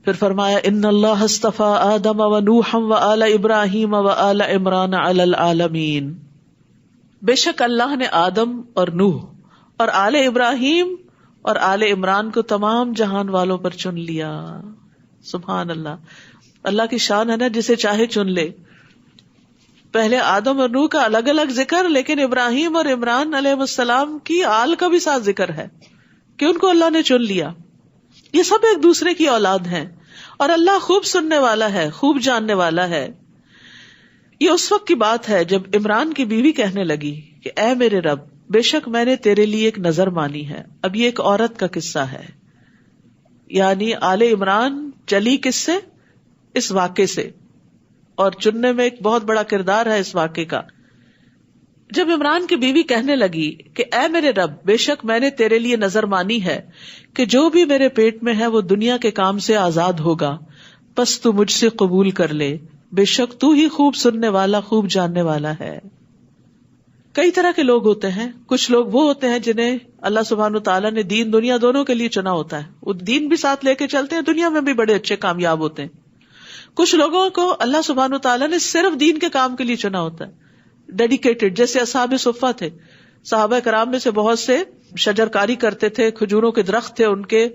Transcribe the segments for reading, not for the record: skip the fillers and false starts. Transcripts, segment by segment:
پھر فرمایا ان اللہ اصطفى آدم و نوحا و آل ابراہیم و آل عمران علی العالمین، بے شک اللہ نے آدم اور نوح اور آل ابراہیم اور آل عمران کو تمام جہان والوں پر چن لیا. سبحان اللہ، اللہ کی شان ہے نا، جسے چاہے چن لے. پہلے آدم اور نوح کا الگ الگ ذکر، لیکن ابراہیم اور عمران علیہ السلام کی آل کا بھی ساتھ ذکر ہے کہ ان کو اللہ نے چن لیا. یہ سب ایک دوسرے کی اولاد ہیں اور اللہ خوب سننے والا ہے، خوب جاننے والا ہے. یہ اس وقت کی بات ہے جب عمران کی بیوی کہنے لگی کہ اے میرے رب، بے شک میں نے تیرے لیے ایک نظر مانی ہے. اب یہ ایک عورت کا قصہ ہے، یعنی آل عمران چلی کس سے؟ اس واقعے سے، اور چننے میں ایک بہت بڑا کردار ہے اس واقعے کا. جب عمران کی بیوی کہنے لگی کہ اے میرے رب، بے شک میں نے تیرے لیے نظر مانی ہے کہ جو بھی میرے پیٹ میں ہے وہ دنیا کے کام سے آزاد ہوگا، پس تو مجھ سے قبول کر لے، بے شک تو ہی خوب سننے والا، خوب جاننے والا ہے. کئی طرح کے لوگ ہوتے ہیں. کچھ لوگ وہ ہوتے ہیں جنہیں اللہ سبحانہ وتعالیٰ نے دین دنیا دونوں کے لیے چنا ہوتا ہے، وہ دین بھی ساتھ لے کے چلتے ہیں، دنیا میں بھی بڑے اچھے کامیاب ہوتے ہیں. کچھ لوگوں کو اللہ سبحانہ وتعالیٰ نے صرف دین کے کام کے لیے چنا ہوتا ہے، ڈیڈیکیٹڈ، جیسے اصحاب صفہ تھے. صحابہ کرام میں سے بہت سے شجر کاری کرتے تھے، کھجوروں کے درخت تھے ان کے.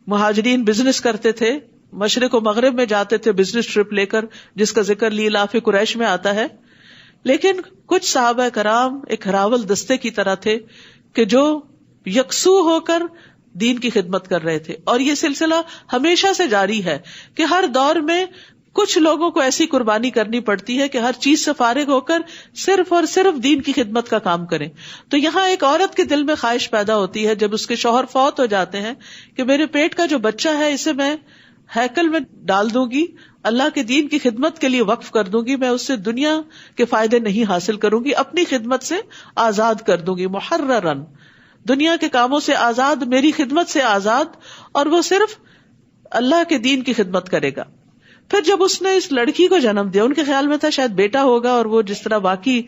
مہاجرین بزنس کرتے تھے، مشرق و مغرب میں جاتے تھے بزنس ٹرپ لے کر، جس کا ذکر لیلاف قریش میں آتا ہے. لیکن کچھ صحابہ کرام ایک ہراول دستے کی طرح تھے کہ جو یکسو ہو کر دین کی خدمت کر رہے تھے. اور یہ سلسلہ ہمیشہ سے جاری ہے کہ ہر دور میں کچھ لوگوں کو ایسی قربانی کرنی پڑتی ہے کہ ہر چیز سے فارغ ہو کر صرف اور صرف دین کی خدمت کا کام کریں. تو یہاں ایک عورت کے دل میں خواہش پیدا ہوتی ہے جب اس کے شوہر فوت ہو جاتے ہیں کہ میرے پیٹ کا جو بچہ ہے اسے میں ہیکل میں ڈال دوں گی، اللہ کے دین کی خدمت کے لیے وقف کر دوں گی، میں اس سے دنیا کے فائدے نہیں حاصل کروں گی، اپنی خدمت سے آزاد کر دوں گی، محررن، دنیا کے کاموں سے آزاد، میری خدمت سے آزاد، اور وہ صرف اللہ کے دین کی خدمت کرے گا. پھر جب اس نے اس لڑکی کو جنم دیا، ان کے خیال میں تھا شاید بیٹا ہوگا اور وہ جس طرح باقی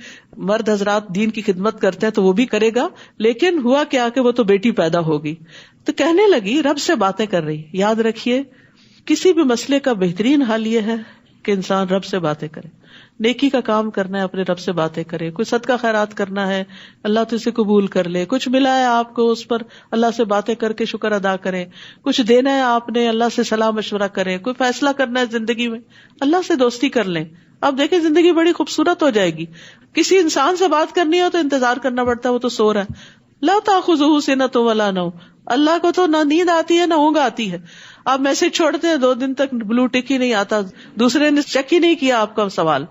مرد حضرات دین کی خدمت کرتے ہیں تو وہ بھی کرے گا، لیکن ہوا کیا کہ وہ تو بیٹی پیدا ہوگی. تو کہنے لگی، رب سے باتیں کر رہی. یاد رکھیے کسی بھی مسئلے کا بہترین حل یہ ہے کہ انسان رب سے باتیں کرے. نیکی کا کام کرنا ہے، اپنے رب سے باتیں کرے. کوئی صدقہ خیرات کرنا ہے، اللہ تو اسے قبول کر لے. کچھ ملا ہے آپ کو، اس پر اللہ سے باتیں کر کے شکر ادا کریں. کچھ دینا ہے آپ نے، اللہ سے صلاح مشورہ کریں. کوئی فیصلہ کرنا ہے زندگی میں، اللہ سے دوستی کر لیں. اب دیکھیں زندگی بڑی خوبصورت ہو جائے گی. کسی انسان سے بات کرنی ہو تو انتظار کرنا پڑتا ہے، وہ تو سو رہا ہے. لا تأخذہ سنۃ ولا نوم، اللہ کو تو نہ نیند آتی ہے نہ اونگ آتی ہے. آپ میسج چھوڑتے ہیں 2 دن تک بلو ٹک ہی نہیں آتا، دوسرے نے چیک ہی نہیں کیا آپ کا سوال.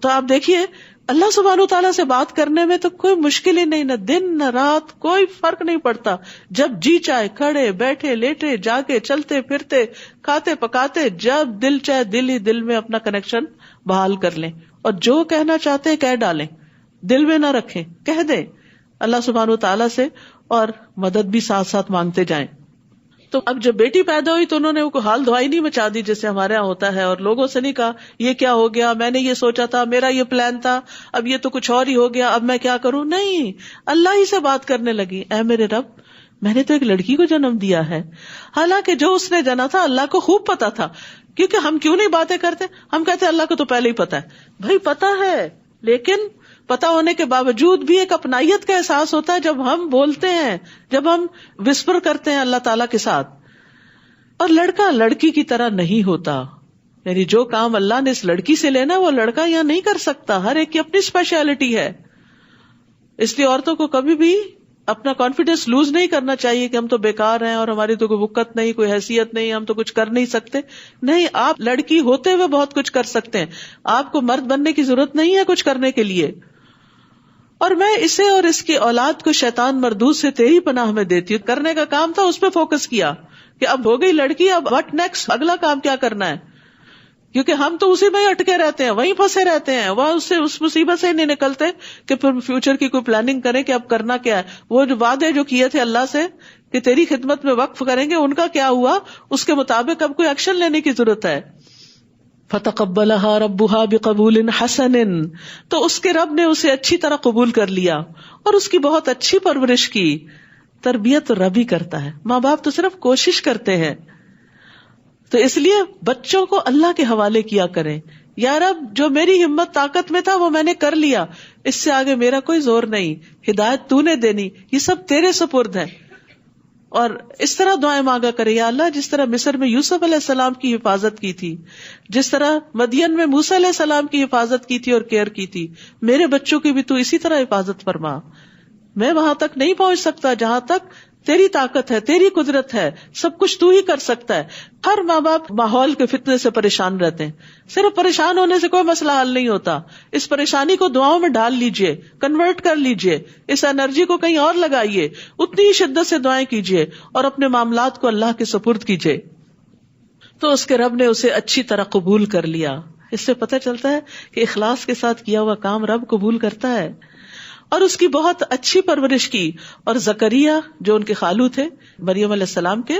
تو آپ دیکھیے اللہ سبحانہ و تعالیٰ سے بات کرنے میں تو کوئی مشکل ہی نہیں، نہ دن نہ رات، کوئی فرق نہیں پڑتا. جب جی چاہے کھڑے بیٹھے لیٹے جاگے چلتے پھرتے کھاتے پکاتے، جب دل چاہے دل ہی دل میں اپنا کنیکشن بحال کر لیں، اور جو کہنا چاہتے ہیں کہہ ڈالیں، دل میں نہ رکھیں، کہہ دیں اللہ سبحانہ و تعالیٰ سے، اور مدد بھی ساتھ ساتھ مانگتے جائیں. تو اب جب بیٹی پیدا ہوئی تو انہوں نے وہ حال دعائی نہیں مچا دی جیسے ہمارے یہاں ہوتا ہے، اور لوگوں سے نہیں کہا یہ کیا ہو گیا، میں نے یہ سوچا تھا، میرا یہ پلان تھا، اب یہ تو کچھ اور ہی ہو گیا، اب میں کیا کروں. نہیں، اللہ ہی سے بات کرنے لگی. اے میرے رب، میں نے تو ایک لڑکی کو جنم دیا ہے. حالانکہ جو اس نے جنا تھا اللہ کو خوب پتا تھا. کیونکہ ہم کیوں نہیں باتیں کرتے؟ ہم کہتے اللہ کو تو پہلے ہی پتا ہے. بھائی پتا ہے، لیکن پتا ہونے کے باوجود بھی ایک اپنائیت کا احساس ہوتا ہے جب ہم بولتے ہیں، جب ہم وسپر کرتے ہیں اللہ تعالیٰ کے ساتھ. اور لڑکا لڑکی کی طرح نہیں ہوتا، یعنی جو کام اللہ نے اس لڑکی سے لینا وہ لڑکا یہاں نہیں کر سکتا. ہر ایک کی اپنی اسپیشلٹی ہے. اس لیے عورتوں کو کبھی بھی اپنا کانفیڈینس لوز نہیں کرنا چاہیے کہ ہم تو بیکار ہیں اور ہماری تو کوئی وقت نہیں، کوئی حیثیت نہیں، ہم تو کچھ کر نہیں سکتے. نہیں، آپ لڑکی ہوتے ہوئے بہت کچھ کر سکتے ہیں. آپ کو مرد بننے کی ضرورت نہیں ہے کچھ کرنے کے لیے. اور میں اسے اور اس کی اولاد کو شیطان مردود سے تیری پناہ میں دیتی ہوں. کرنے کا کام تھا، اس پہ فوکس کیا کہ اب ہو گئی لڑکی، اب واٹ نیکسٹ، اگلا کام کیا کرنا ہے. کیونکہ ہم تو اسی میں ہی اٹکے رہتے ہیں، وہیں پھنسے رہتے ہیں، وہ اس مصیبت سے نہیں نکلتے کہ پھر فیوچر کی کوئی پلاننگ کریں کہ اب کرنا کیا ہے. وہ جو وعدے جو کیے تھے اللہ سے کہ تیری خدمت میں وقف کریں گے، ان کا کیا ہوا؟ اس کے مطابق اب کوئی ایکشن لینے کی ضرورت ہے. فَتَقَبَّلَهَا رَبُّهَا بِقَبُولٍ حَسَنٍ، تو اس کے رب نے اسے اچھی طرح قبول کر لیا اور اس کی بہت اچھی پرورش کی. تربیت رب ہی کرتا ہے، ماں باپ تو صرف کوشش کرتے ہیں. تو اس لیے بچوں کو اللہ کے حوالے کیا کریں. یا رب جو میری ہمت طاقت میں تھا وہ میں نے کر لیا, اس سے آگے میرا کوئی زور نہیں, ہدایت تو نے دینی, یہ سب تیرے سپرد ہے. اور اس طرح دعائیں مانگا کرے, یا اللہ جس طرح مصر میں یوسف علیہ السلام کی حفاظت کی تھی, جس طرح مدین میں موسیٰ علیہ السلام کی حفاظت کی تھی اور کیئر کی تھی, میرے بچوں کی بھی تو اسی طرح حفاظت فرما. میں وہاں تک نہیں پہنچ سکتا جہاں تک تیری طاقت ہے, تیری قدرت ہے, سب کچھ تو ہی کر سکتا ہے. ہر ماں باپ ماحول کے فتنے سے پریشان رہتے ہیں. صرف پریشان ہونے سے کوئی مسئلہ حل نہیں ہوتا. اس پریشانی کو دعاؤں میں ڈال لیجئے, کنورٹ کر لیجئے, اس انرجی کو کہیں اور لگائیے, اتنی ہی شدت سے دعائیں کیجئے اور اپنے معاملات کو اللہ کے سپرد کیجئے. تو اس کے رب نے اسے اچھی طرح قبول کر لیا. اس سے پتہ چلتا ہے کہ اخلاص کے ساتھ کیا ہوا کام رب قبول کرتا ہے. اور اس کی بہت اچھی پرورش کی. اور زکریا جو ان کے خالو تھے مریم علیہ السلام کے,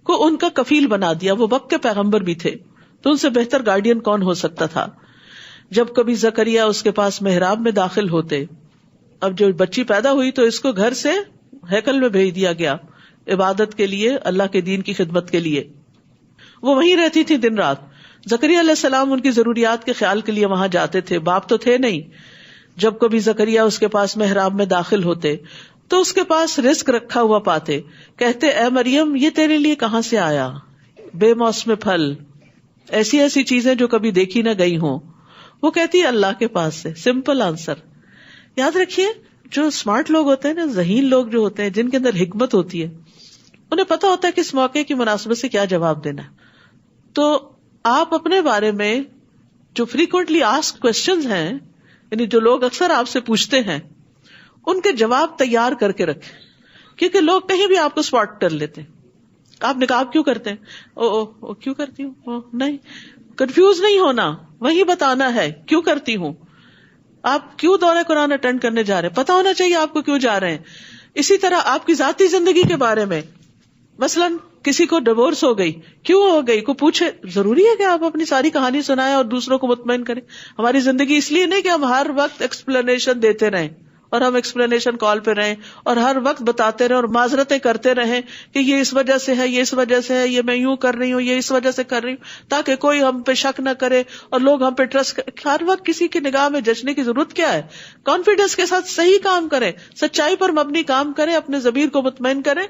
کو ان کا کفیل بنا دیا. وہ وقت کے پیغمبر بھی تھے, تو ان سے بہتر گارڈین کون ہو سکتا تھا. جب کبھی زکریا اس کے پاس محراب میں داخل ہوتے, اب جو بچی پیدا ہوئی تو اس کو گھر سے ہیکل میں بھیج دیا گیا عبادت کے لیے, اللہ کے دین کی خدمت کے لیے. وہ وہیں رہتی تھی دن رات. زکریا علیہ السلام ان کی ضروریات کے خیال کے لیے وہاں جاتے تھے, باپ تو تھے نہیں. جب کبھی زکریا اس کے پاس محراب میں داخل ہوتے تو اس کے پاس رزق رکھا ہوا پاتے. کہتے اے مریم یہ تیرے لیے کہاں سے آیا, بے موسم پھل, ایسی ایسی چیزیں جو کبھی دیکھی نہ گئی ہوں. وہ کہتی اللہ کے پاس سے. Simple answer. یاد رکھیے جو اسمارٹ لوگ ہوتے ہیں نا, ذہین لوگ جو ہوتے ہیں, جن کے اندر حکمت ہوتی ہے, انہیں پتا ہوتا ہے کہ اس موقع کی مناسبت سے کیا جواب دینا ہے. تو آپ اپنے بارے میں جو فریکوینٹلی آسک کوسچنز ہیں, یعنی جو لوگ اکثر آپ سے پوچھتے ہیں, ان کے جواب تیار کر کے رکھیں, کیونکہ لوگ کہیں بھی آپ کو اسپاٹ کر لیتے ہیں. آپ نقاب کیوں کرتے ہیں, او کیوں کرتی ہوں, نہیں, کنفیوز نہیں ہونا, وہی بتانا ہے کیوں کرتی ہوں. آپ کیوں دورہ قرآن اٹینڈ کرنے جا رہے ہیں, پتا ہونا چاہیے آپ کو کیوں جا رہے ہیں. اسی طرح آپ کی ذاتی زندگی کے بارے میں, مثلاً کسی کو ڈیورس ہو گئی, کیوں ہو گئی, کو پوچھے. ضروری ہے کہ آپ اپنی ساری کہانی سنائیں اور دوسروں کو مطمئن کریں. ہماری زندگی اس لیے نہیں کہ ہم ہر وقت ایکسپلینیشن دیتے رہیں اور ہم ایکسپلینیشن کال پہ رہیں اور ہر وقت بتاتے رہیں اور معذرتیں کرتے رہیں کہ یہ اس وجہ سے ہے, یہ اس وجہ سے ہے, یہ میں یوں کر رہی ہوں, یہ اس وجہ سے کر رہی ہوں, تاکہ کوئی ہم پہ شک نہ کرے اور لوگ ہم پہ ٹرسٹ کریں. ہر وقت کسی کی نگاہ میں جچنے کی ضرورت کیا ہے. کانفیڈنس کے ساتھ صحیح کام کریں, سچائی پر مبنی کام کریں, اپنے ضمیر کو مطمئن کریں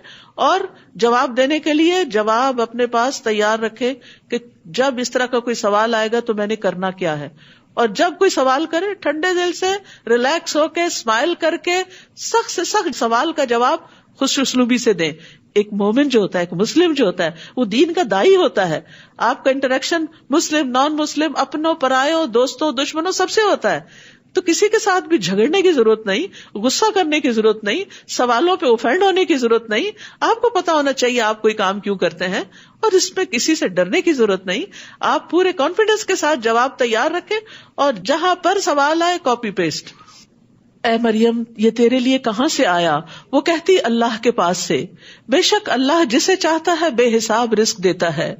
اور جواب دینے کے لیے جواب اپنے پاس تیار رکھے کہ جب اس طرح کا کوئی سوال آئے گا تو میں نے کرنا کیا ہے. اور جب کوئی سوال کرے ٹھنڈے دل سے ریلیکس ہو کے اسمائل کر کے سخت سے سخت سوال کا جواب خوش اسلوبی سے دیں. ایک مومن جو ہوتا ہے, ایک مسلم جو ہوتا ہے, وہ دین کا دائی ہوتا ہے. آپ کا انٹریکشن مسلم نان مسلم, اپنوں پرایوں, دوستوں دشمنوں سب سے ہوتا ہے. تو کسی کے ساتھ بھی جھگڑنے کی ضرورت نہیں, غصہ کرنے کی ضرورت نہیں, سوالوں پہ اوفینڈ ہونے کی ضرورت نہیں. آپ کو پتا ہونا چاہیے آپ کوئی کام کیوں کرتے ہیں اور اس میں کسی سے ڈرنے کی ضرورت نہیں. آپ پورے کانفیڈنس کے ساتھ جواب تیار رکھیں اور جہاں پر سوال آئے کاپی پیسٹ. اے مریم یہ تیرے لیے کہاں سے آیا, وہ کہتی اللہ کے پاس سے. بے شک اللہ جسے چاہتا ہے بے حساب رزق دیتا ہے.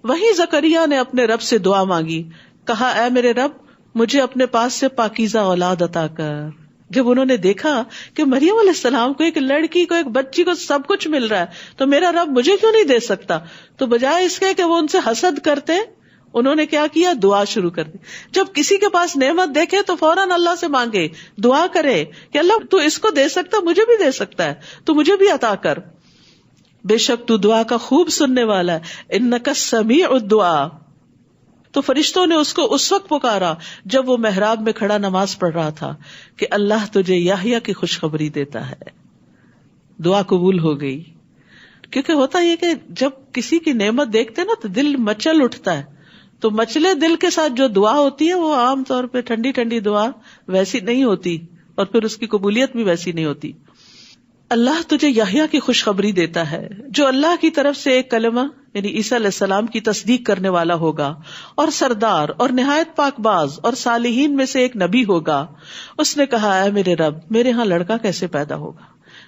وہیں زکریا نے اپنے رب سے دعا مانگی, کہا اے میرے رب مجھے اپنے پاس سے پاکیزہ اولاد عطا کر. جب انہوں نے دیکھا کہ مریم علیہ السلام کو, ایک لڑکی کو, ایک بچی کو سب کچھ مل رہا ہے, تو میرا رب مجھے کیوں نہیں دے سکتا, تو بجائے اس کے کہ وہ ان سے حسد کرتے, انہوں نے کیا کیا, دعا شروع کر دی. جب کسی کے پاس نعمت دیکھے تو فوراً اللہ سے مانگے, دعا کرے کہ اللہ تو اس کو دے سکتا, مجھے بھی دے سکتا ہے, تو مجھے بھی عطا کر. بے شک تو دعا کا خوب سننے والا ہے, انک سمیع الدعاء. تو فرشتوں نے اس کو اس وقت پکارا جب وہ محراب میں کھڑا نماز پڑھ رہا تھا کہ اللہ تجھے یحییٰ کی خوشخبری دیتا ہے. دعا قبول ہو گئی. کیونکہ ہوتا یہ کہ جب کسی کی نعمت دیکھتے نا تو دل مچل اٹھتا ہے, تو مچلے دل کے ساتھ جو دعا ہوتی ہے وہ عام طور پہ ٹھنڈی ٹھنڈی دعا ویسی نہیں ہوتی اور پھر اس کی قبولیت بھی ویسی نہیں ہوتی. اللہ تجھے یحییٰ کی خوشخبری دیتا ہے جو اللہ کی طرف سے ایک کلمہ یعنی عیسیٰ علیہ السلام کی تصدیق کرنے والا ہوگا, اور سردار اور نہایت پاک باز اور صالحین میں سے ایک نبی ہوگا. اس نے کہا اے میرے رب میرے ہاں لڑکا کیسے پیدا ہوگا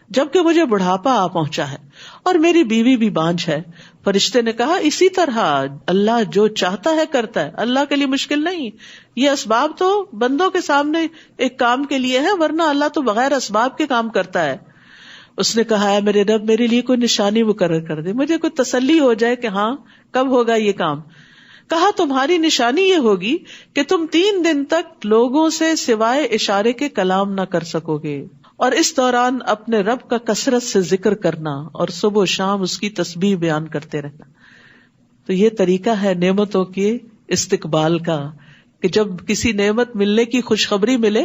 جبکہ مجھے بڑھاپا آ پہنچا ہے اور میری بیوی بھی بانجھ ہے. فرشتے نے کہا اسی طرح اللہ جو چاہتا ہے کرتا ہے, اللہ کے لیے مشکل نہیں. یہ اسباب تو بندوں کے سامنے ایک کام کے لیے ہے, ورنہ اللہ تو بغیر اسباب کے کام کرتا ہے. اس نے کہا ہے میرے رب میرے لیے کوئی نشانی مقرر کر دے, مجھے کوئی تسلی ہو جائے کہ ہاں کب ہوگا یہ کام. کہا تمہاری نشانی یہ ہوگی کہ تم 3 دن تک لوگوں سے سوائے اشارے کے کلام نہ کر سکو گے, اور اس دوران اپنے رب کا کثرت سے ذکر کرنا اور صبح و شام اس کی تسبیح بیان کرتے رہنا. تو یہ طریقہ ہے نعمتوں کے استقبال کا, کہ جب کسی نعمت ملنے کی خوشخبری ملے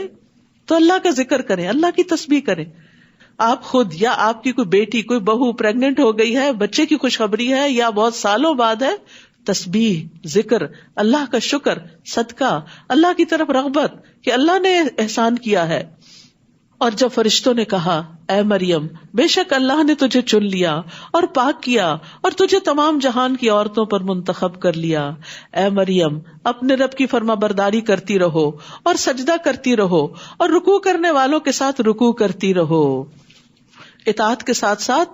تو اللہ کا ذکر کریں, اللہ کی تسبیح کریں. آپ خود یا آپ کی کوئی بیٹی, کوئی بہو پریگننٹ ہو گئی ہے, بچے کی خوشخبری ہے یا بہت سالوں بعد ہے, تسبیح, ذکر, اللہ کا شکر, صدقہ, اللہ کی طرف رغبت کہ اللہ نے احسان کیا ہے. اور جب فرشتوں نے کہا اے مریم بے شک اللہ نے تجھے چن لیا اور پاک کیا اور تجھے تمام جہان کی عورتوں پر منتخب کر لیا, اے مریم اپنے رب کی فرما برداری کرتی رہو اور سجدہ کرتی رہو اور رکوع کرنے والوں کے ساتھ رکوع کرتی رہو. اطاعت کے ساتھ ساتھ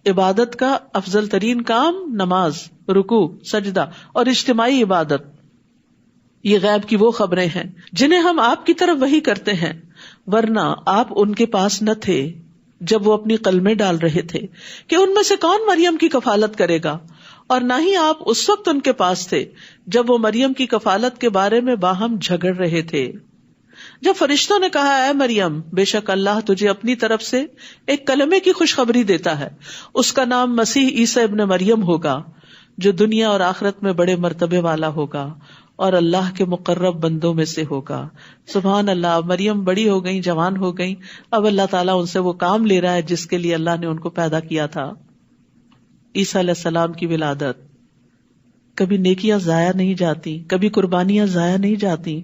عبادت کا افضل ترین کام نماز, رکوع, سجدہ اور اجتماعی عبادت. یہ غیب کی وہ خبریں ہیں جنہیں ہم آپ کی طرف وحی کرتے ہیں, ورنہ آپ ان کے پاس نہ تھے جب وہ اپنی قلمیں ڈال رہے تھے کہ ان میں سے کون مریم کی کفالت کرے گا, اور نہ ہی آپ اس وقت ان کے پاس تھے جب وہ مریم کی کفالت کے بارے میں باہم جھگڑ رہے تھے. جب فرشتوں نے کہا اے مریم بے شک اللہ تجھے اپنی طرف سے ایک کلمے کی خوشخبری دیتا ہے, اس کا نام مسیح عیسیٰ ابن مریم ہوگا جو دنیا اور آخرت میں بڑے مرتبے والا ہوگا اور اللہ کے مقرب بندوں میں سے ہوگا. سبحان اللہ, مریم بڑی ہو گئی, جوان ہو گئی, اب اللہ تعالیٰ ان سے وہ کام لے رہا ہے جس کے لیے اللہ نے ان کو پیدا کیا تھا. عیسیٰ علیہ السلام کی ولادت, کبھی نیکیاں ضائع نہیں جاتی, کبھی قربانیاں ضائع نہیں جاتی.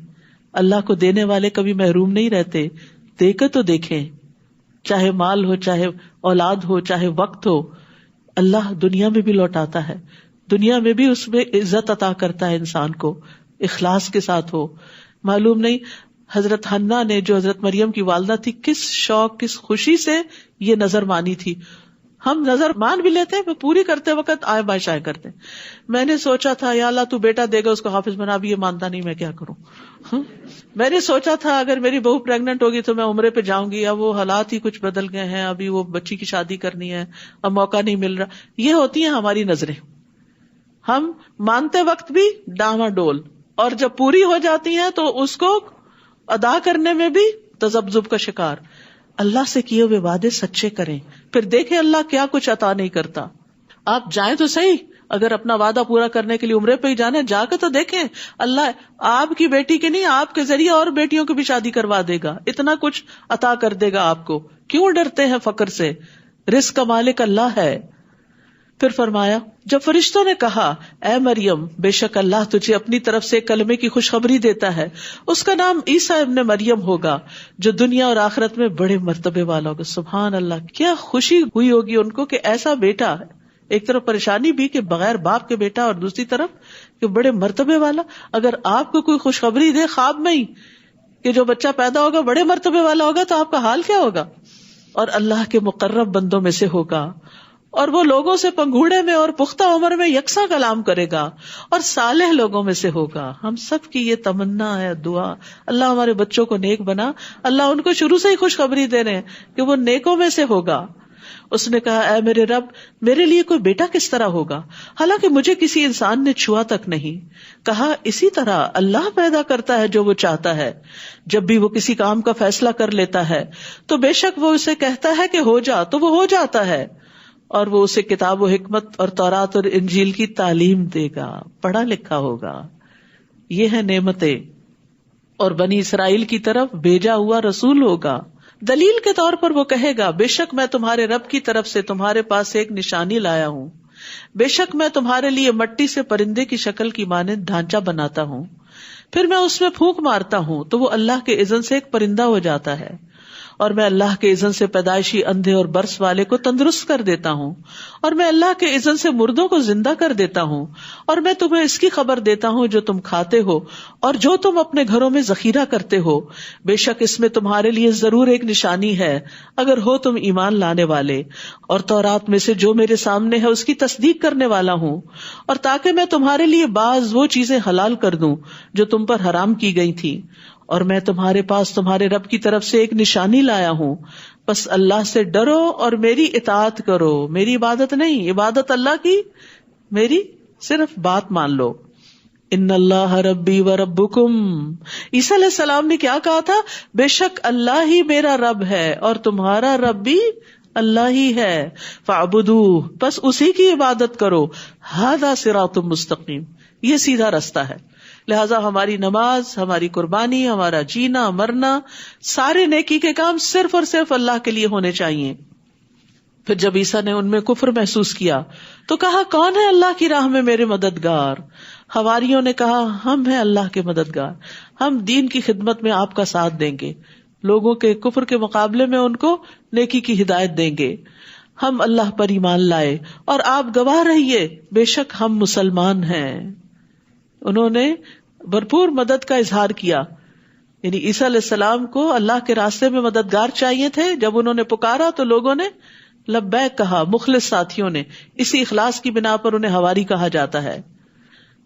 اللہ کو دینے والے کبھی محروم نہیں رہتے. دے کے تو دیکھیں, چاہے مال ہو, چاہے اولاد ہو, چاہے وقت ہو, اللہ دنیا میں بھی لوٹاتا ہے, دنیا میں بھی اس میں عزت عطا کرتا ہے انسان کو, اخلاص کے ساتھ ہو. معلوم نہیں حضرت حنا نے جو حضرت مریم کی والدہ تھی کس شوق کس خوشی سے یہ نظر مانی تھی. ہم نظر مان بھی لیتے ہیں, پوری کرتے وقت آئے بائے شائے کرتے ہیں. میں نے سوچا تھا یا اللہ تو بیٹا دے گا اس کو حافظ بنا, اب یہ مانتا نہیں, میں کیا کروں. میں نے سوچا تھا اگر میری بہو پریگننٹ ہوگی تو میں عمرے پہ جاؤں گی, اب وہ حالات ہی کچھ بدل گئے ہیں, ابھی وہ بچی کی شادی کرنی ہے, اب موقع نہیں مل رہا. یہ ہوتی ہیں ہماری نظریں, ہم مانتے وقت بھی ڈاواں ڈول, اور جب پوری ہو جاتی ہیں تو اس کو ادا کرنے میں بھی تذبذب کا شکار. اللہ سے کیے ہوئے وعدے سچے کریں, پھر دیکھیں اللہ کیا کچھ عطا نہیں کرتا. آپ جائیں تو صحیح, اگر اپنا وعدہ پورا کرنے کے لیے عمرے پہ ہی جانا ہے, جا کے تو دیکھیں اللہ آپ کی بیٹی کی نہیں, آپ کے ذریعے اور بیٹیوں کی بھی شادی کروا دے گا, اتنا کچھ عطا کر دے گا آپ کو. کیوں ڈرتے ہیں فقر سے, رزق کا مالک اللہ ہے. پھر فرمایا جب فرشتوں نے کہا اے مریم بے شک اللہ تجھے اپنی طرف سے کلمے کی خوشخبری دیتا ہے, اس کا نام عیسیٰ ابن مریم ہوگا جو دنیا اور آخرت میں بڑے مرتبے والا ہوگا. سبحان اللہ, کیا خوشی ہوئی ہوگی ان کو کہ ایسا بیٹا ہے. ایک طرف پریشانی بھی کہ بغیر باپ کے بیٹا, اور دوسری طرف کہ بڑے مرتبے والا. اگر آپ کو کوئی خوشخبری دے خواب میں ہی کہ جو بچہ پیدا ہوگا بڑے مرتبے والا ہوگا, تو آپ کا حال کیا ہوگا. اور اللہ کے مقرب بندوں میں سے ہوگا, اور وہ لوگوں سے پنگھوڑے میں اور پختہ عمر میں یکساں کلام کرے گا, اور صالح لوگوں میں سے ہوگا. ہم سب کی یہ تمنا ہے, دعا, اللہ ہمارے بچوں کو نیک بنا. اللہ ان کو شروع سے ہی خوشخبری دے رہے ہیں کہ وہ نیکوں میں سے ہوگا. اس نے کہا اے میرے رب میرے لیے کوئی بیٹا کس طرح ہوگا, حالانکہ مجھے کسی انسان نے چھوا تک نہیں. کہا اسی طرح اللہ پیدا کرتا ہے جو وہ چاہتا ہے, جب بھی وہ کسی کام کا فیصلہ کر لیتا ہے تو بے شک وہ اسے کہتا ہے کہ ہو جا تو وہ ہو جاتا ہے, اور وہ اسے کتاب و حکمت اور تورات اور انجیل کی تعلیم دے گا, پڑھا لکھا ہوگا. یہ ہے نعمتیں. اور بنی اسرائیل کی طرف بھیجا ہوا رسول ہوگا. دلیل کے طور پر وہ کہے گا بے شک میں تمہارے رب کی طرف سے تمہارے پاس ایک نشانی لایا ہوں, بے شک میں تمہارے لیے مٹی سے پرندے کی شکل کی مانند ڈھانچہ بناتا ہوں, پھر میں اس میں پھونک مارتا ہوں تو وہ اللہ کے اذن سے ایک پرندہ ہو جاتا ہے, اور میں اللہ کے اذن سے پیدائشی اندھے اور برس والے کو تندرست کر دیتا ہوں, اور میں اللہ کے اذن سے مردوں کو زندہ کر دیتا ہوں, اور میں تمہیں اس کی خبر دیتا ہوں جو تم کھاتے ہو اور جو تم اپنے گھروں میں ذخیرہ کرتے ہو. بے شک اس میں تمہارے لیے ضرور ایک نشانی ہے اگر ہو تم ایمان لانے والے, اور تورات میں سے جو میرے سامنے ہے اس کی تصدیق کرنے والا ہوں, اور تاکہ میں تمہارے لیے بعض وہ چیزیں حلال کر دوں جو تم پر حرام کی گئی تھی, اور میں تمہارے پاس تمہارے رب کی طرف سے ایک نشانی لایا ہوں، بس اللہ سے ڈرو اور میری اطاعت کرو. میری عبادت نہیں، عبادت اللہ کی، میری صرف بات مان لو. ان اللہ ربی و ربکم. عیسیٰ علیہ السلام نے کیا کہا تھا؟ بے شک اللہ ہی میرا رب ہے اور تمہارا رب بھی اللہ ہی ہے. فاعبدوہ، بس اسی کی عبادت کرو. ھذا صراط مستقیم، یہ سیدھا رستہ ہے. لہذا ہماری نماز، ہماری قربانی، ہمارا جینا مرنا، سارے نیکی کے کام صرف اور صرف اللہ کے لیے ہونے چاہیے. پھر جب عیسیٰ نے ان میں کفر محسوس کیا تو کہا کون ہے اللہ کی راہ میں میرے مددگار؟ حواریوں نے کہا ہم ہیں اللہ کے مددگار، ہم دین کی خدمت میں آپ کا ساتھ دیں گے، لوگوں کے کفر کے مقابلے میں ان کو نیکی کی ہدایت دیں گے. ہم اللہ پر ایمان لائے اور آپ گواہ رہیے بے شک ہم مسلمان ہیں. انہوں نے بھرپور مدد کا اظہار کیا. یعنی عیسیٰ علیہ السلام کو اللہ کے راستے میں مددگار چاہیے تھے. جب انہوں نے پکارا تو لوگوں نے لبیک کہا، مخلص ساتھیوں نے. اسی اخلاص کی بنا پر انہیں حواری کہا جاتا ہے.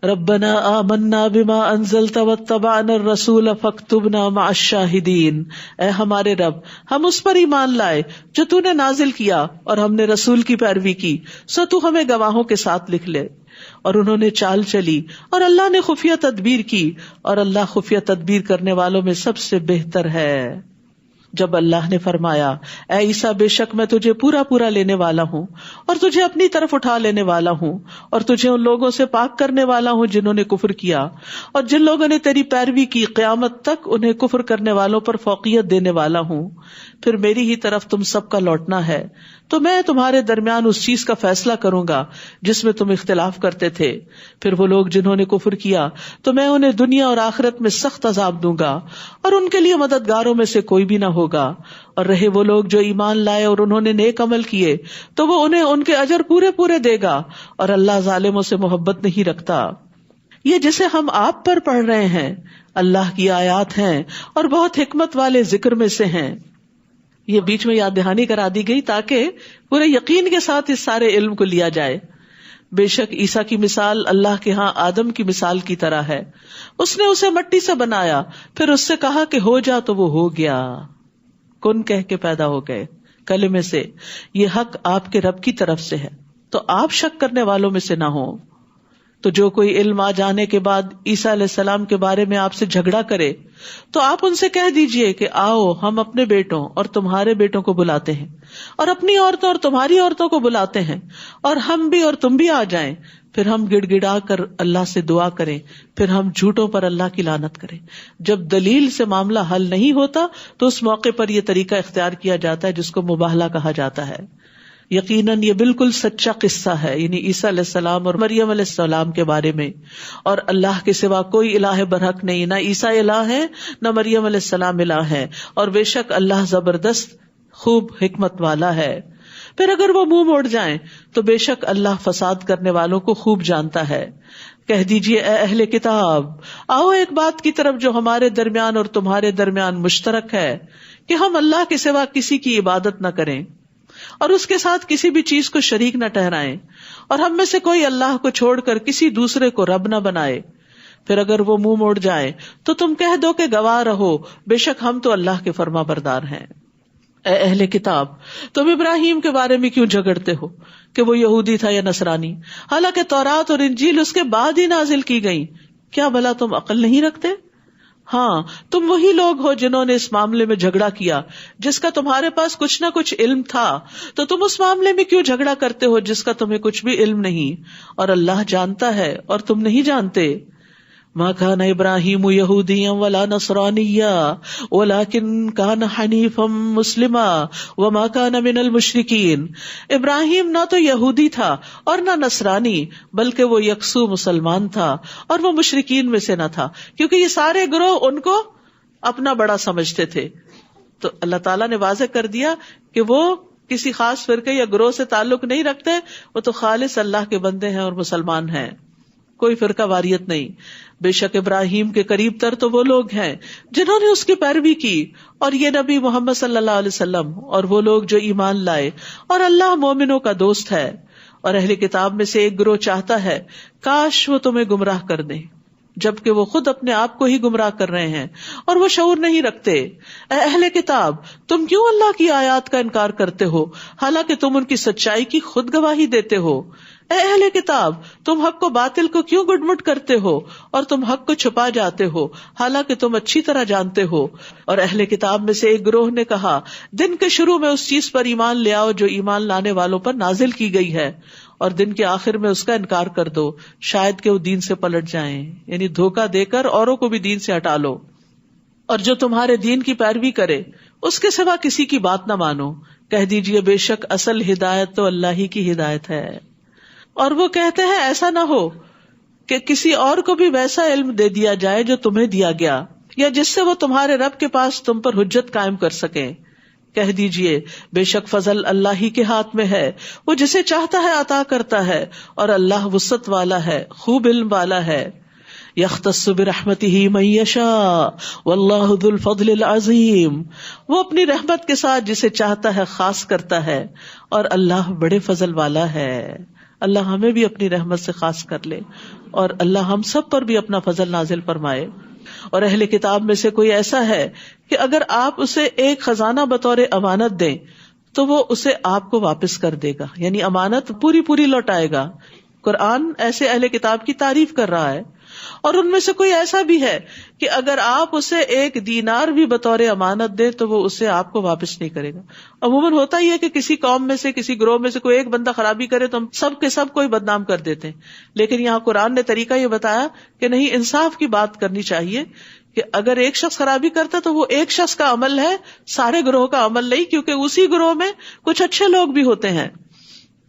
ربنا آمنا بما انزلت واتبعنا الرسول فاکتبنا مع الشاہدین. اے ہمارے رب، ہم اس پر ایمان لائے جو تو نے نازل کیا اور ہم نے رسول کی پیروی کی، سو تو ہمیں گواہوں کے ساتھ لکھ لے. اور انہوں نے چال چلی اور اللہ نے خفیہ تدبیر کی، اور اللہ خفیہ تدبیر کرنے والوں میں سب سے بہتر ہے. جب اللہ نے فرمایا اے عیسیٰ بے شک میں تجھے پورا پورا لینے والا ہوں اور تجھے اپنی طرف اٹھا لینے والا ہوں اور تجھے ان لوگوں سے پاک کرنے والا ہوں جنہوں نے کفر کیا، اور جن لوگوں نے تیری پیروی کی قیامت تک انہیں کفر کرنے والوں پر فوقیت دینے والا ہوں، پھر میری ہی طرف تم سب کا لوٹنا ہے، تو میں تمہارے درمیان اس چیز کا فیصلہ کروں گا جس میں تم اختلاف کرتے تھے. پھر وہ لوگ جنہوں نے کفر کیا تو میں انہیں دنیا اور آخرت میں سخت عذاب دوں گا اور ان کے لیے مددگاروں میں سے کوئی بھی نہ ہوگا. اور رہے وہ لوگ جو ایمان لائے اور انہوں نے نیک عمل کیے تو وہ انہیں ان کے اجر پورے پورے دے گا، اور اللہ ظالموں سے محبت نہیں رکھتا. یہ جسے ہم آپ پر پڑھ رہے ہیں اللہ کی آیات ہیں اور بہت حکمت والے ذکر میں سے ہیں. یہ بیچ میں یاد دہانی کرا دی گئی تاکہ پورے یقین کے ساتھ اس سارے علم کو لیا جائے. بے شک عیسیٰ کی مثال اللہ کے ہاں آدم کی مثال کی طرح ہے. اس نے اسے مٹی سے بنایا، پھر اس سے کہا کہ ہو جا تو وہ ہو گیا، کن کہہ کے پیدا ہو گئے کلمے سے. یہ حق آپ کے رب کی طرف سے ہے، تو آپ شک کرنے والوں میں سے نہ ہو. تو جو کوئی علم آ جانے کے بعد عیسیٰ علیہ السلام کے بارے میں آپ سے جھگڑا کرے تو آپ ان سے کہہ دیجئے کہ آؤ ہم اپنے بیٹوں اور تمہارے بیٹوں کو بلاتے ہیں اور اپنی عورتوں اور تمہاری عورتوں کو بلاتے ہیں، اور ہم بھی اور تم بھی آ جائیں، پھر ہم گڑ گڑا کر اللہ سے دعا کریں، پھر ہم جھوٹوں پر اللہ کی لعنت کریں. جب دلیل سے معاملہ حل نہیں ہوتا تو اس موقع پر یہ طریقہ اختیار کیا جاتا ہے جس کو مباہلہ کہا جاتا ہے. یقیناً یہ بالکل سچا قصہ ہے، یعنی عیسیٰ علیہ السلام اور مریم علیہ السلام کے بارے میں. اور اللہ کے سوا کوئی الہ برحق نہیں، نہ عیسیٰ الہ ہے نہ مریم علیہ السلام الہ ہے، اور بے شک اللہ زبردست خوب حکمت والا ہے. پھر اگر وہ منہ موڑ جائیں تو بے شک اللہ فساد کرنے والوں کو خوب جانتا ہے. کہہ دیجئے اے اہل کتاب، آؤ ایک بات کی طرف جو ہمارے درمیان اور تمہارے درمیان مشترک ہے، کہ ہم اللہ کے سوا کسی کی عبادت نہ کریں اور اس کے ساتھ کسی بھی چیز کو شریک نہ ٹھہرائیں، اور ہم میں سے کوئی اللہ کو چھوڑ کر کسی دوسرے کو رب نہ بنائے. پھر اگر وہ منہ موڑ جائیں تو تم کہہ دو کہ گواہ رہو بے شک ہم تو اللہ کے فرما بردار ہیں. اے اہل کتاب، تم ابراہیم کے بارے میں کیوں جھگڑتے ہو کہ وہ یہودی تھا یا نصرانی، حالانکہ تورات اور انجیل اس کے بعد ہی نازل کی گئی؟ کیا بھلا تم عقل نہیں رکھتے؟ ہاں، تم وہی لوگ ہو جنہوں نے اس معاملے میں جھگڑا کیا جس کا تمہارے پاس کچھ نہ کچھ علم تھا، تو تم اس معاملے میں کیوں جھگڑا کرتے ہو جس کا تمہیں کچھ بھی علم نہیں، اور اللہ جانتا ہے اور تم نہیں جانتے. ما كان ابراہیم یہودیا ولا نصرانیا ولکن كان حنیفا مسلما وما كان من المشرکین. ابراہیم نہ تو یہودی تھا اور نہ نصرانی، بلکہ وہ یکسو مسلمان تھا اور وہ مشرکین میں سے نہ تھا، کیونکہ یہ سارے گروہ ان کو اپنا بڑا سمجھتے تھے. تو اللہ تعالیٰ نے واضح کر دیا کہ وہ کسی خاص فرقے یا گروہ سے تعلق نہیں رکھتے، وہ تو خالص اللہ کے بندے ہیں اور مسلمان ہیں، کوئی فرقہ واریت نہیں. بے شک ابراہیم کے قریب تر تو وہ لوگ ہیں جنہوں نے اس کی پیروی کی، اور یہ نبی محمد صلی اللہ علیہ وسلم اور وہ لوگ جو ایمان لائے، اور اللہ مومنوں کا دوست ہے. اور اہل کتاب میں سے ایک گروہ چاہتا ہے کاش وہ تمہیں گمراہ کر دیں، جبکہ وہ خود اپنے آپ کو ہی گمراہ کر رہے ہیں اور وہ شعور نہیں رکھتے۔ اے اہل کتاب، تم کیوں اللہ کی آیات کا انکار کرتے ہو حالانکہ تم ان کی سچائی کی خود گواہی دیتے ہو؟ اے اہل کتاب، تم حق کو باطل کو کیوں گڈمٹ کرتے ہو اور تم حق کو چھپا جاتے ہو حالانکہ تم اچھی طرح جانتے ہو۔ اور اہل کتاب میں سے ایک گروہ نے کہا، دن کے شروع میں اس چیز پر ایمان لے آؤ جو ایمان لانے والوں پر نازل کی گئی ہے، اور دن کے آخر میں اس کا انکار کر دو، شاید کہ وہ دین سے پلٹ جائیں۔ یعنی دھوکہ دے کر اوروں کو بھی دین سے ہٹا لو، اور جو تمہارے دین کی پیروی کرے اس کے سوا کسی کی بات نہ مانو۔ کہہ دیجئے بے شک اصل ہدایت تو اللہ ہی کی ہدایت ہے۔ اور وہ کہتے ہیں ایسا نہ ہو کہ کسی اور کو بھی ویسا علم دے دیا جائے جو تمہیں دیا گیا، یا جس سے وہ تمہارے رب کے پاس تم پر حجت قائم کر سکیں۔ کہہ دیجئے بے شک فضل اللہ ہی کے ہاتھ میں ہے، وہ جسے چاہتا ہے عطا کرتا ہے، اور اللہ وسعت والا ہے، خوب علم والا ہے۔ یختص برحمتہ من یشاء واللہ ذو الفضل العظیم، وہ اپنی رحمت کے ساتھ جسے چاہتا ہے خاص کرتا ہے، اور اللہ بڑے فضل والا ہے۔ اللہ ہمیں بھی اپنی رحمت سے خاص کر لے، اور اللہ ہم سب پر بھی اپنا فضل نازل فرمائے۔ اور اہل کتاب میں سے کوئی ایسا ہے کہ اگر آپ اسے ایک خزانہ بطور امانت دیں تو وہ اسے آپ کو واپس کر دے گا، یعنی امانت پوری پوری لوٹائے گا۔ قرآن ایسے اہل کتاب کی تعریف کر رہا ہے۔ اور ان میں سے کوئی ایسا بھی ہے کہ اگر آپ اسے ایک دینار بھی بطور امانت دیں تو وہ اسے آپ کو واپس نہیں کرے گا۔ عموماً ہوتا ہی ہے کہ کسی قوم میں سے، کسی گروہ میں سے کوئی ایک بندہ خرابی کرے تو ہم سب کے سب کوئی بدنام کر دیتے ہیں، لیکن یہاں قرآن نے طریقہ یہ بتایا کہ نہیں، انصاف کی بات کرنی چاہیے کہ اگر ایک شخص خرابی کرتا تو وہ ایک شخص کا عمل ہے، سارے گروہ کا عمل نہیں، کیونکہ اسی گروہ میں کچھ اچھے لوگ بھی ہوتے ہیں۔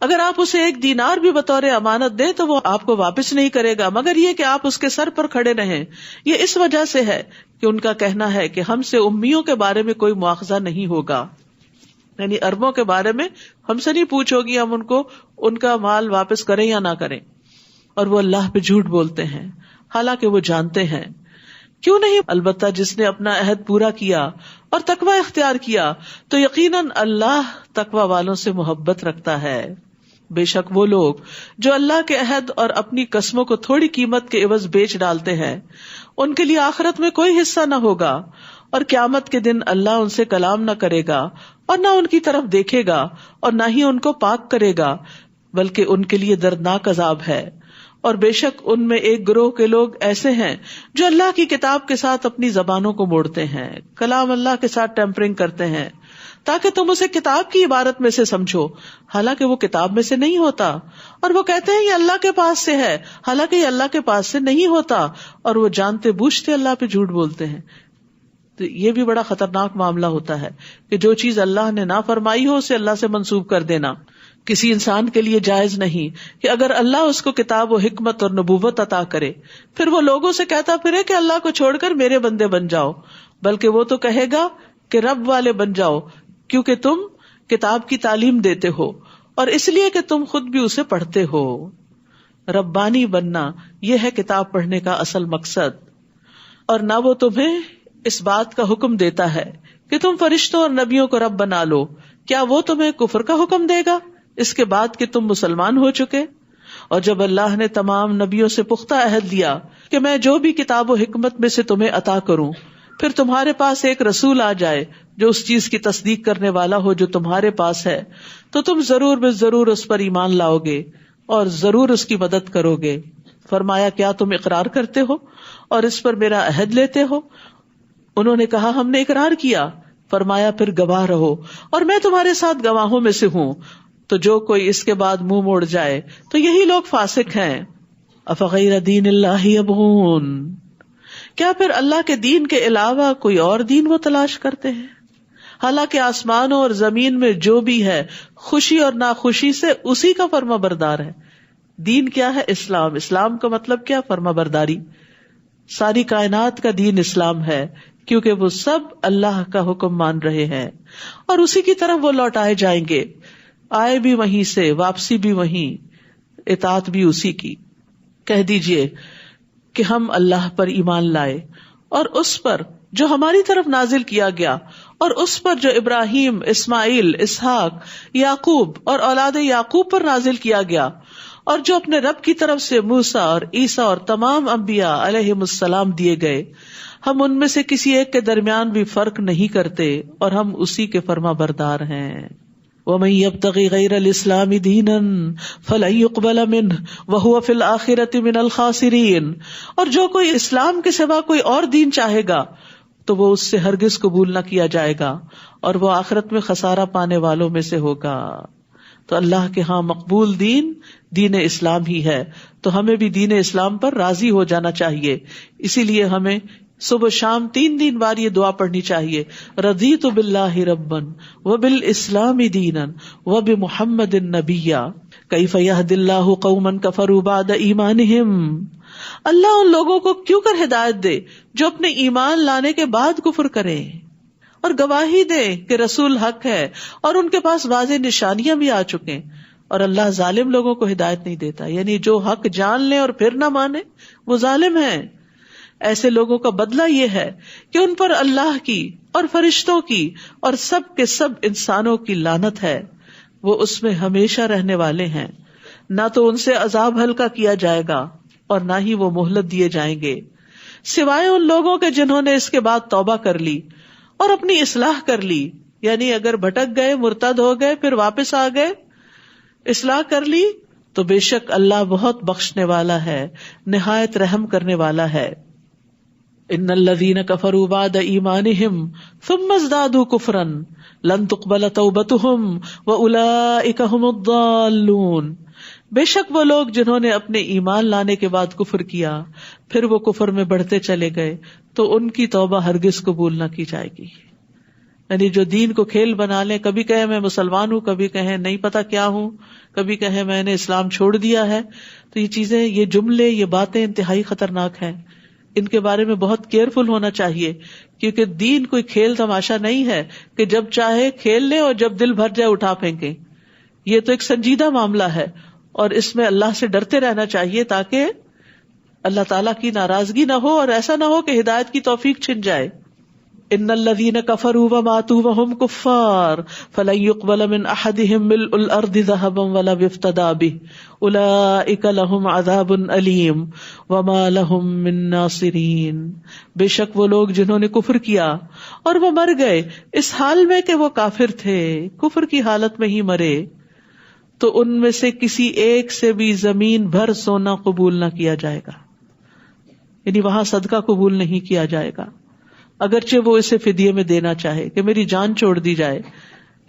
اگر آپ اسے ایک دینار بھی بطور امانت دیں تو وہ آپ کو واپس نہیں کرے گا مگر یہ کہ آپ اس کے سر پر کھڑے رہیں۔ یہ اس وجہ سے ہے کہ ان کا کہنا ہے کہ ہم سے امیوں کے بارے میں کوئی مواخذہ نہیں ہوگا، یعنی عربوں کے بارے میں ہم سے نہیں پوچھ ہوگی، ہم ان کو ان کا مال واپس کریں یا نہ کریں۔ اور وہ اللہ پہ جھوٹ بولتے ہیں حالانکہ وہ جانتے ہیں۔ کیوں نہیں؟ البتہ جس نے اپنا عہد پورا کیا اور تقوی اختیار کیا تو یقیناً اللہ تقوی والوں سے محبت رکھتا ہے۔ بے شک وہ لوگ جو اللہ کے عہد اور اپنی قسموں کو تھوڑی قیمت کے عوض بیچ ڈالتے ہیں، ان کے لیے آخرت میں کوئی حصہ نہ ہوگا، اور قیامت کے دن اللہ ان سے کلام نہ کرے گا اور نہ ان کی طرف دیکھے گا اور نہ ہی ان کو پاک کرے گا، بلکہ ان کے لیے دردناک عذاب ہے۔ اور بے شک ان میں ایک گروہ کے لوگ ایسے ہیں جو اللہ کی کتاب کے ساتھ اپنی زبانوں کو موڑتے ہیں، کلام اللہ کے ساتھ ٹیمپرنگ کرتے ہیں تاکہ تم اسے کتاب کی عبارت میں سے سمجھو، حالانکہ وہ کتاب میں سے نہیں ہوتا، اور وہ کہتے ہیں یہ اللہ کے پاس سے ہے، حالانکہ یہ اللہ کے پاس سے نہیں ہوتا، اور وہ جانتے بوجھتے اللہ پہ جھوٹ بولتے ہیں۔ تو یہ بھی بڑا خطرناک معاملہ ہوتا ہے کہ جو چیز اللہ نے نہ فرمائی ہو اسے اللہ سے منسوب کر دینا۔ کسی انسان کے لیے جائز نہیں کہ اگر اللہ اس کو کتاب و حکمت اور نبوت عطا کرے پھر وہ لوگوں سے کہتا پھرے کہ اللہ کو چھوڑ کر میرے بندے بن جاؤ، بلکہ وہ تو کہے گا کہ رب والے بن جاؤ، کیونکہ تم کتاب کی تعلیم دیتے ہو اور اس لیے کہ تم خود بھی اسے پڑھتے ہو۔ ربانی بننا یہ ہے کتاب پڑھنے کا اصل مقصد۔ اور نہ وہ تمہیں اس بات کا حکم دیتا ہے کہ تم فرشتوں اور نبیوں کو رب بنا لو، کیا وہ تمہیں کفر کا حکم دے گا اس کے بعد کہ تم مسلمان ہو چکے؟ اور جب اللہ نے تمام نبیوں سے پختہ عہد لیا کہ میں جو بھی کتاب و حکمت میں سے تمہیں عطا کروں، پھر تمہارے پاس ایک رسول آ جائے جو اس چیز کی تصدیق کرنے والا ہو جو تمہارے پاس ہے، تو تم ضرور بے ضرور اس پر ایمان لاؤ گے اور ضرور اس کی مدد کرو گے۔ فرمایا کیا تم اقرار کرتے ہو اور اس پر میرا عہد لیتے ہو؟ انہوں نے کہا ہم نے اقرار کیا۔ فرمایا پھر گواہ رہو اور میں تمہارے ساتھ گواہوں میں سے ہوں۔ تو جو کوئی اس کے بعد منہ موڑ جائے تو یہی لوگ فاسق ہیں۔ افغیر دین اللہ یبغون، کیا پھر اللہ کے دین کے علاوہ کوئی اور دین وہ تلاش کرتے ہیں؟ حالانکہ آسمانوں اور زمین میں جو بھی ہے خوشی اور ناخوشی سے اسی کا فرما بردار ہے۔ دین کیا ہے؟ اسلام۔ اسلام کا مطلب کیا؟ فرما برداری۔ ساری کائنات کا دین اسلام ہے کیونکہ وہ سب اللہ کا حکم مان رہے ہیں اور اسی کی طرف وہ لوٹائے جائیں گے، آئے بھی وہیں سے، واپسی بھی وہیں، اطاعت بھی اسی کی۔ کہہ دیجئے کہ ہم اللہ پر ایمان لائے اور اس پر جو ہماری طرف نازل کیا گیا اور اس پر جو ابراہیم، اسماعیل، اسحاق، یعقوب اور اولاد یعقوب پر نازل کیا گیا، اور جو اپنے رب کی طرف سے موسیٰ اور عیسیٰ اور تمام انبیاء علیہم السلام دیے گئے، ہم ان میں سے کسی ایک کے درمیان بھی فرق نہیں کرتے اور ہم اسی کے فرما بردار ہیں۔ وَمَن يَبْتَغِ غَيْرَ الْإِسْلَامِ دِينًا فَلَن يُقْبَلَ مِنْهُ وَهُوَ فِي الْآخِرَةِ مِنَ الْخَاسِرِينَ، اور جو کوئی اسلام کے سوا کوئی اور دین چاہے گا تو وہ اس سے ہرگز قبول نہ کیا جائے گا اور وہ آخرت میں خسارہ پانے والوں میں سے ہوگا۔ تو اللہ کے ہاں مقبول دین دین اسلام ہی ہے، تو ہمیں بھی دین اسلام پر راضی ہو جانا چاہیے۔ اسی لیے ہمیں صبح شام 3 بار یہ دعا پڑھنی چاہیے، رضیت باللہ ربا وبالاسلام دینا وبمحمد نبیا کیف یہدی اللہ قوما کفروا بعد ایمانہم۔ اللہ ان لوگوں کو کیوں کر ہدایت دے جو اپنے ایمان لانے کے بعد کفر کریں اور گواہی دے کہ رسول حق ہے اور ان کے پاس واضح نشانیاں بھی آ چکیں، اور اللہ ظالم لوگوں کو ہدایت نہیں دیتا، یعنی جو حق جان لیں اور پھر نہ مانے وہ ظالم ہیں۔ ایسے لوگوں کا بدلہ یہ ہے کہ ان پر اللہ کی اور فرشتوں کی اور سب کے سب انسانوں کی لعنت ہے، وہ اس میں ہمیشہ رہنے والے ہیں، نہ تو ان سے عذاب ہلکا کیا جائے گا اور نہ ہی وہ مہلت دیے جائیں گے، سوائے ان لوگوں کے جنہوں نے اس کے بعد توبہ کر لی اور اپنی اصلاح کر لی، یعنی اگر بھٹک گئے، مرتد ہو گئے، پھر واپس آ گئے، اصلاح کر لی، تو بے شک اللہ بہت بخشنے والا ہے، نہایت رحم کرنے والا ہے۔ ان الذین کفروا بعد ایمانہم ثم ازدادوا کفرا لن تقبل توبتہم واولئک ھم الضالون، بے شک وہ لوگ جنہوں نے اپنے ایمان لانے کے بعد کفر کیا پھر وہ کفر میں بڑھتے چلے گئے تو ان کی توبہ ہرگز قبول نہ کی جائے گی۔ یعنی جو دین کو کھیل بنا لیں، کبھی کہیں میں مسلمان ہوں، کبھی کہیں نہیں پتا کیا ہوں، کبھی کہیں میں نے اسلام چھوڑ دیا ہے، تو یہ چیزیں، یہ جملے، یہ باتیں انتہائی خطرناک ہیں، ان کے بارے میں بہت کیئرفل ہونا چاہیے، کیونکہ دین کوئی کھیل تماشا نہیں ہے کہ جب چاہے کھیل لیں اور جب دل بھر جائے اٹھا پھینکیں۔ یہ تو ایک سنجیدہ معاملہ ہے اور اس میں اللہ سے ڈرتے رہنا چاہیے تاکہ اللہ تعالیٰ کی ناراضگی نہ ہو اور ایسا نہ ہو کہ ہدایت کی توفیق چھن جائے۔ ان الذین کفروا وماتوا وهم کفار فلن يقبل من احدهم ملء الارض ذهبا ولا افتدى به اولئک لهم عذاب الیم وما لهم من ناصرین، بے شک وہ لوگ جنہوں نے کفر کیا اور وہ مر گئے اس حال میں کہ وہ کافر تھے، کفر کی حالت میں ہی مرے، تو ان میں سے کسی ایک سے بھی زمین بھر سونا قبول نہ کیا جائے گا، یعنی وہاں صدقہ قبول نہیں کیا جائے گا، اگرچہ وہ اسے فدیے میں دینا چاہے کہ میری جان چھوڑ دی جائے،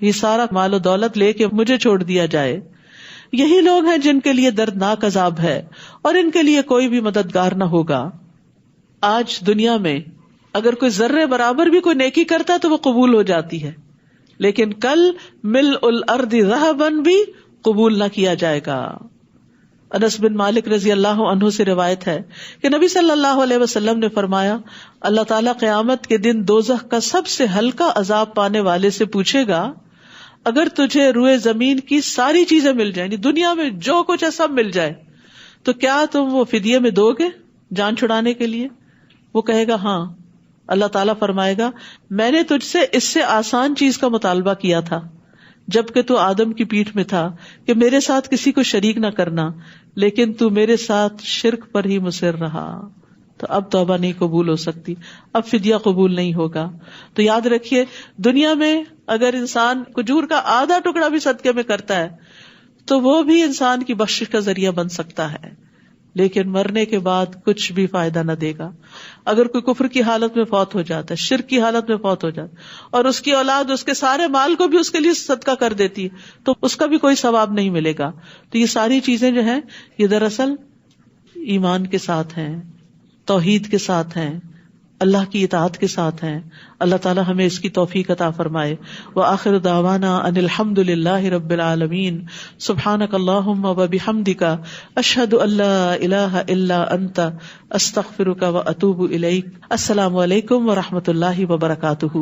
یہ سارا مال و دولت لے کے مجھے چھوڑ دیا جائے۔ یہی لوگ ہیں جن کے لیے دردناک عذاب ہے اور ان کے لیے کوئی بھی مددگار نہ ہوگا۔ آج دنیا میں اگر کوئی ذرے برابر بھی کوئی نیکی کرتا تو وہ قبول ہو جاتی ہے، لیکن کل ملء الارض ذهبا بھی قبول نہ کیا جائے گا۔ انس بن مالک رضی اللہ عنہ سے روایت ہے کہ نبی صلی اللہ علیہ وسلم نے فرمایا، اللہ تعالیٰ قیامت کے دن دوزخ کا سب سے ہلکا عذاب پانے والے سے پوچھے گا، اگر تجھے روئے زمین کی ساری چیزیں مل جائیں، دنیا میں جو کچھ ہے سب مل جائے، تو کیا تم وہ فدیے میں دو گے جان چھڑانے کے لیے؟ وہ کہے گا ہاں۔ اللہ تعالیٰ فرمائے گا، میں نے تجھ سے اس سے آسان چیز کا مطالبہ کیا تھا جبکہ تو آدم کی پیٹھ میں تھا کہ میرے ساتھ کسی کو شریک نہ کرنا، لیکن تو میرے ساتھ شرک پر ہی مصر رہا، تو اب توبہ نہیں قبول ہو سکتی، اب فدیہ قبول نہیں ہوگا۔ تو یاد رکھیے، دنیا میں اگر انسان کھجور کا آدھا ٹکڑا بھی صدقے میں کرتا ہے تو وہ بھی انسان کی بخشش کا ذریعہ بن سکتا ہے، لیکن مرنے کے بعد کچھ بھی فائدہ نہ دے گا۔ اگر کوئی کفر کی حالت میں فوت ہو جاتا ہے، شرک کی حالت میں فوت ہو جاتا ہے اور اس کی اولاد اس کے سارے مال کو بھی اس کے لیے صدقہ کر دیتی ہے تو اس کا بھی کوئی ثواب نہیں ملے گا۔ تو یہ ساری چیزیں جو ہیں یہ دراصل ایمان کے ساتھ ہیں، توحید کے ساتھ ہیں، اللہ کی اطاعت کے ساتھ ہیں۔ اللہ تعالی ہمیں اس کی توفیق عطا فرمائے۔ وآخر دعوانا ان الحمد للہ رب العالمین۔ سبحانک اللہم وبحمدک، اشہد ان لا الہ الا انت، استغفرک واتوب الیک۔ السلام علیکم ورحمۃ اللہ وبرکاتہ۔